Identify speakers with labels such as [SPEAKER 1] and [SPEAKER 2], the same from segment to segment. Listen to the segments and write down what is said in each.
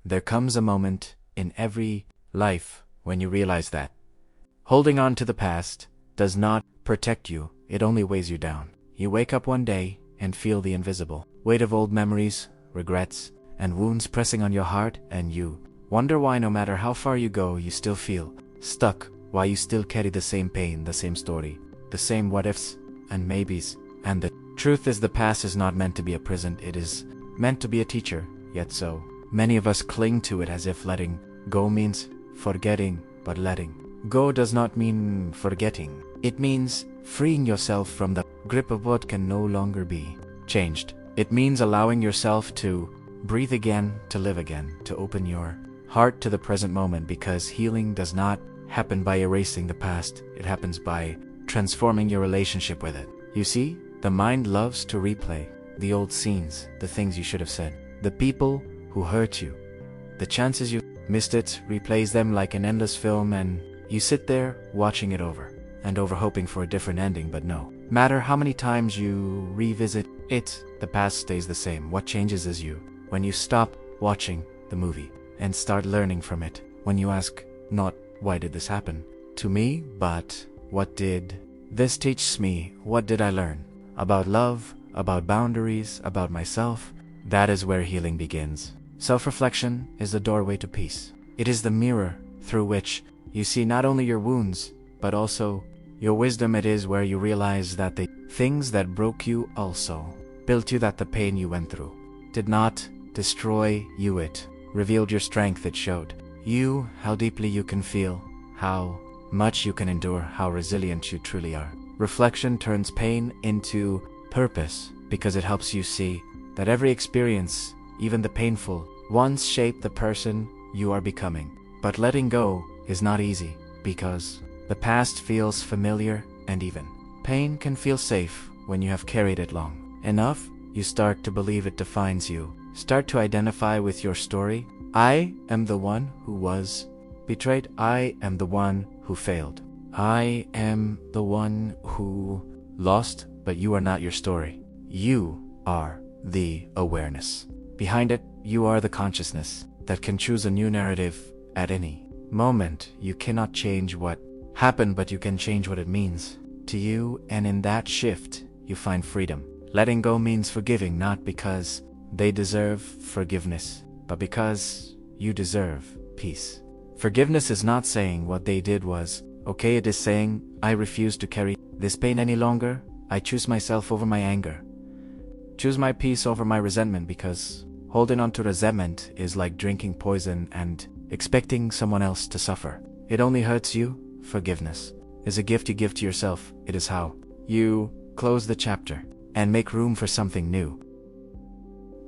[SPEAKER 1] there comes a moment in every life when you realize that holding on to the past does not protect you, it only weighs you down. You wake up one day and feel the invisible weight of old memories, regrets, and wounds pressing on your heart, and you wonder why no matter how far you go, you still feel stuck, why you still carry the same pain, the same story, the same what-ifs and maybes. And the truth is, the past is not meant to be a prison, it is meant to be a teacher. Yet so many of us cling to it as if letting go means forgetting, but letting go does not mean forgetting. It means freeing yourself from the grip of what can no longer be changed. It means allowing yourself to breathe again, to live again, to open your heart to the present moment, because healing does not happen by erasing the past. It happens by transforming your relationship with it. You see, the mind loves to replay the old scenes, the things you should have said, the people who hurt you, the chances you missed. It replays them like an endless film, and you sit there watching it over and over, hoping for a different ending. But no matter how many times you revisit it, the past stays the same. What changes is you. When you stop watching the movie and start learning from it, when you ask not why did this happen to me, but what did this teach me? What did I learn about love, about boundaries, about myself? That is where healing begins. Self-reflection is the doorway to peace. It is the mirror through which you see not only your wounds, but also your wisdom. It is where you realize that the things that broke you also built you, that the pain you went through did not destroy you. It revealed your strength. It showed you how deeply you can feel, how much you can endure, how resilient you truly are. Reflection turns pain into purpose because it helps you see that every experience, even the painful ones, shape the person you are becoming. But letting go is not easy because the past feels familiar, and even pain can feel safe when you have carried it long enough. You start to believe it defines you. Start to identify with your story. I am the one who was betrayed. I am the one who failed. I am the one who lost, but you are not your story. You are the awareness behind it. You are the consciousness that can choose a new narrative at any moment. You cannot change what happened, but you can change what it means to you, and in that shift, you find freedom. Letting go means forgiving, not because they deserve forgiveness, but because you deserve peace. Forgiveness is not saying what they did was okay. It is saying, I refuse to carry this pain any longer. I choose myself over my anger. Choose my peace over my resentment, because holding on to resentment is like drinking poison and expecting someone else to suffer. It only hurts you. Forgiveness is a gift you give to yourself. It is how you close the chapter and make room for something new.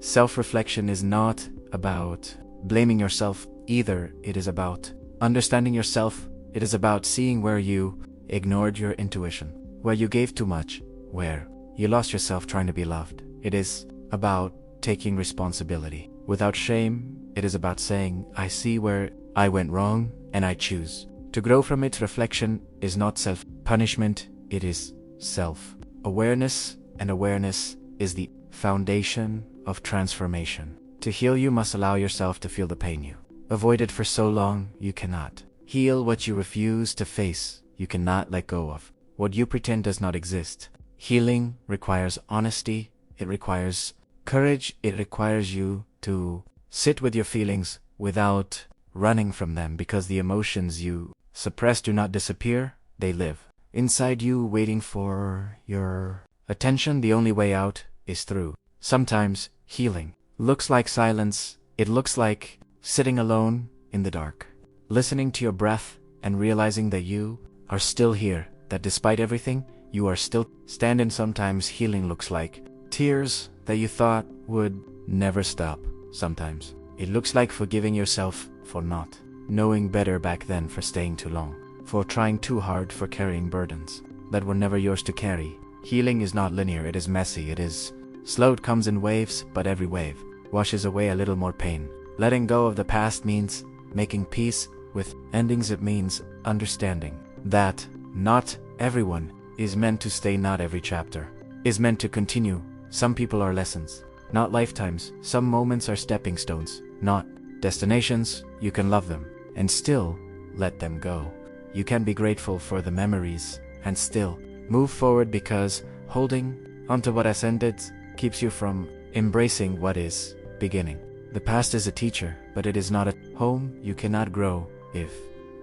[SPEAKER 1] Self-reflection is not about blaming yourself either. It is about understanding yourself. It is about seeing where you ignored your intuition, where you gave too much, where you lost yourself trying to be loved. It is about taking responsibility without shame. It is about saying, I see where I went wrong and I choose to grow from it. Reflection is not self-punishment. It is self-awareness, and awareness is the foundation of transformation. To heal, you must allow yourself to feel the pain you avoided for so long. You cannot heal what you refuse to face. You cannot let go of what you pretend does not exist. Healing requires honesty. It requires courage. It requires you to sit with your feelings without running from them, because the emotions you suppress do not disappear. They live inside you, waiting for your attention. The only way out is through. Sometimes healing looks like silence. It looks like sitting alone in the dark, listening to your breath and realizing that you are still here, that despite everything, you are still standing. Sometimes healing looks like tears that you thought would never stop. Sometimes it looks like forgiving yourself for not knowing better back then, for staying too long, for trying too hard, for carrying burdens that were never yours to carry. Healing is not linear. It is messy. It is slow. It comes in waves, but every wave washes away a little more pain. Letting go of the past means making peace with endings. It means understanding that not everyone is meant to stay. Not every chapter is meant to continue. Some people are lessons, not lifetimes. Some moments are stepping stones, not destinations, you can love them and still let them go. You can be grateful for the memories and still move forward, because holding onto what has ended keeps you from embracing what is beginning. The past is a teacher, but it is not a home. You cannot grow if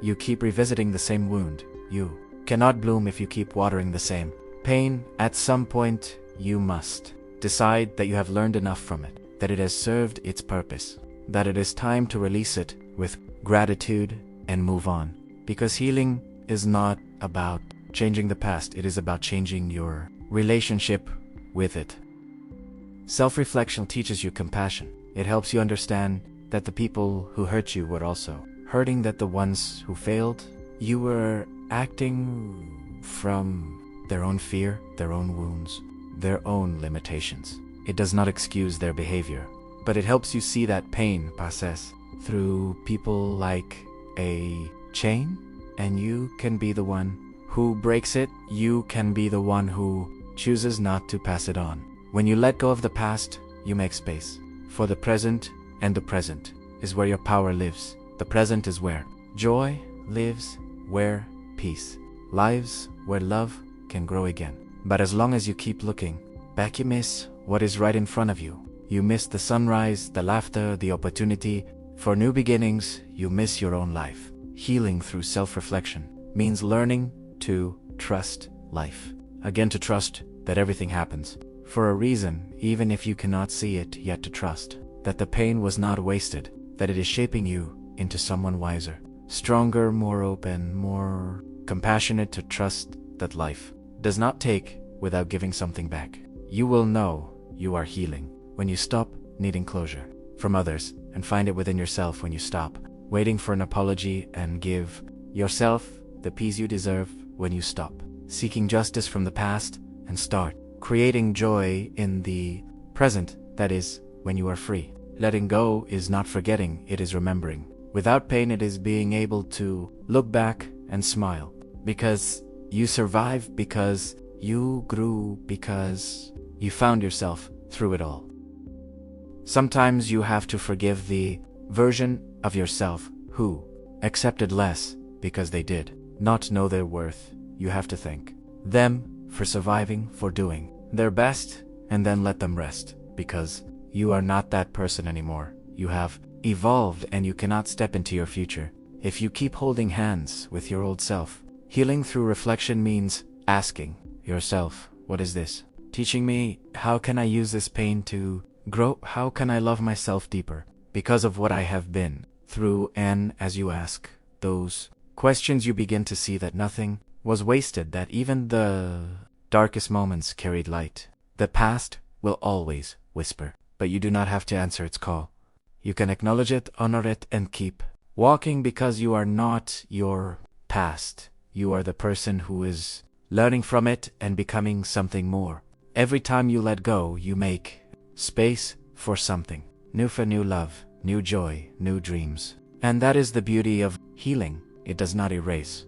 [SPEAKER 1] you keep revisiting the same wound. You cannot bloom if you keep watering the same pain. At some point, you must decide that you have learned enough from it, that it has served its purpose, that it is time to release it with gratitude and move on. Because healing is not about changing the past, it is about changing your relationship with it. Self-reflection teaches you compassion. It helps you understand that the people who hurt you were also hurting, that the ones who failed, you were acting from their own fear, their own wounds, their own limitations. It does not excuse their behavior, but it helps you see that pain passes through people like a chain, and you can be the one who breaks it. You can be the one who chooses not to pass it on. When you let go of the past, you make space for the present, and the present is where your power lives. The present is where joy lives, where peace lives, where love can grow again. But as long as you keep looking back, you miss what is right in front of you. You miss the sunrise, the laughter, the opportunity for new beginnings. You miss your own life. Healing through self-reflection means learning to trust life. Again, to trust that everything happens for a reason, even if you cannot see it yet, to trust that the pain was not wasted, that it is shaping you into someone wiser, stronger, more open, more compassionate, to trust that life does not take without giving something back. You will know you are healing when you stop needing closure from others and find it within yourself, when you stop waiting for an apology and give yourself the peace you deserve, when you stop seeking justice from the past and start creating joy in the present. That is when you are free. Letting go is not forgetting, it is remembering. Without pain, it is being able to look back and smile, because you survived, because you grew, because you found yourself through it all. Sometimes you have to forgive the version of yourself who accepted less because they did not know their worth. You have to thank them for surviving, for doing their best, and then let them rest, because you are not that person anymore. You have evolved, and you cannot step into your future if you keep holding hands with your old self. Healing through reflection means asking yourself, what is this teaching me? How can I use this pain to grow? How can I love myself deeper because of what I have been through? And as you ask those questions, you begin to see that nothing was wasted, that even the darkest moments carried light. The past will always whisper, but you do not have to answer its call. You can acknowledge it, honor it, and keep walking, because you are not your past. You are the person who is learning from it and becoming something more. Every time you let go, you make space for something new, for new love, new joy, new dreams. And that is the beauty of healing. It does not erase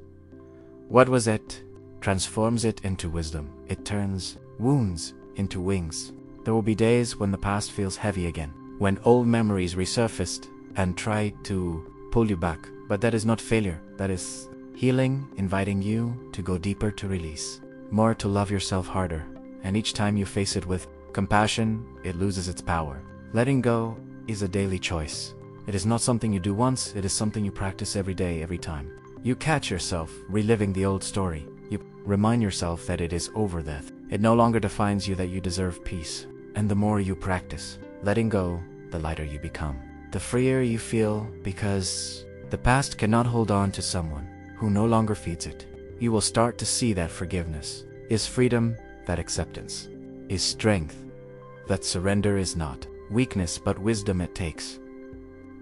[SPEAKER 1] what was, it transforms it into wisdom. It turns wounds into wings. There will be days when the past feels heavy again, when old memories resurfaced and try to pull you back. But that is not failure. That is healing, inviting you to go deeper, to release more, to love yourself harder. And each time you face it with compassion, it loses its power. Letting go is a daily choice. It is not something you do once, it is something you practice every day, every time you catch yourself reliving the old story. You remind yourself that it is over, that it no longer defines you, that you deserve peace. And the more you practice letting go, the lighter you become, the freer you feel, because the past cannot hold on to someone who no longer feeds it. You will start to see that forgiveness is freedom, that acceptance is strength, that surrender is not weakness but wisdom. It takes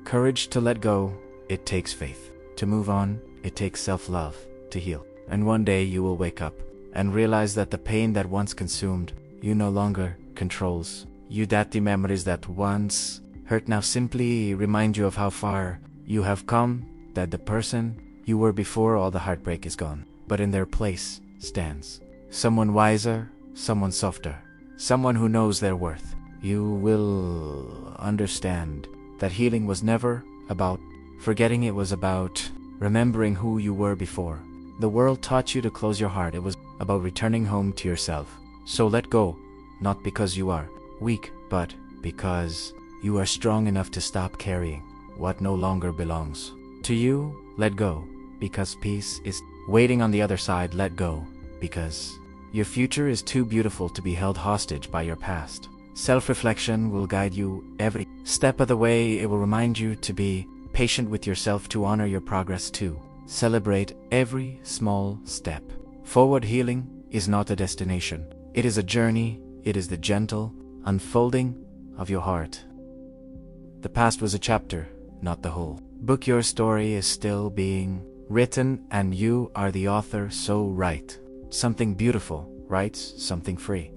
[SPEAKER 1] courage to let go, it takes faith to move on, it takes self-love to heal. And one day you will wake up and realize that the pain that once consumed you no longer controls you, that the memories that once hurt now simply remind you of how far you have come, that the person you were before all the heartbreak is gone, but in their place stands someone wiser, someone softer, someone who knows their worth. You will understand that healing was never about forgetting, it was about remembering who you were before. The world taught you to close your heart. It was about returning home to yourself. So let go, not because you are weak, but because you are strong enough to stop carrying what no longer belongs to you. Let go, because peace is waiting on the other side. Let go, because your future is too beautiful to be held hostage by your past. Self-reflection will guide you every step of the way. It will remind you to be patient with yourself, to honor your progress, to celebrate every small step. Forward healing is not a destination. It is a journey. It is the gentle unfolding of your heart. The past was a chapter, not the whole book. Your story is still being written, and you are the author. So write something beautiful, write something free.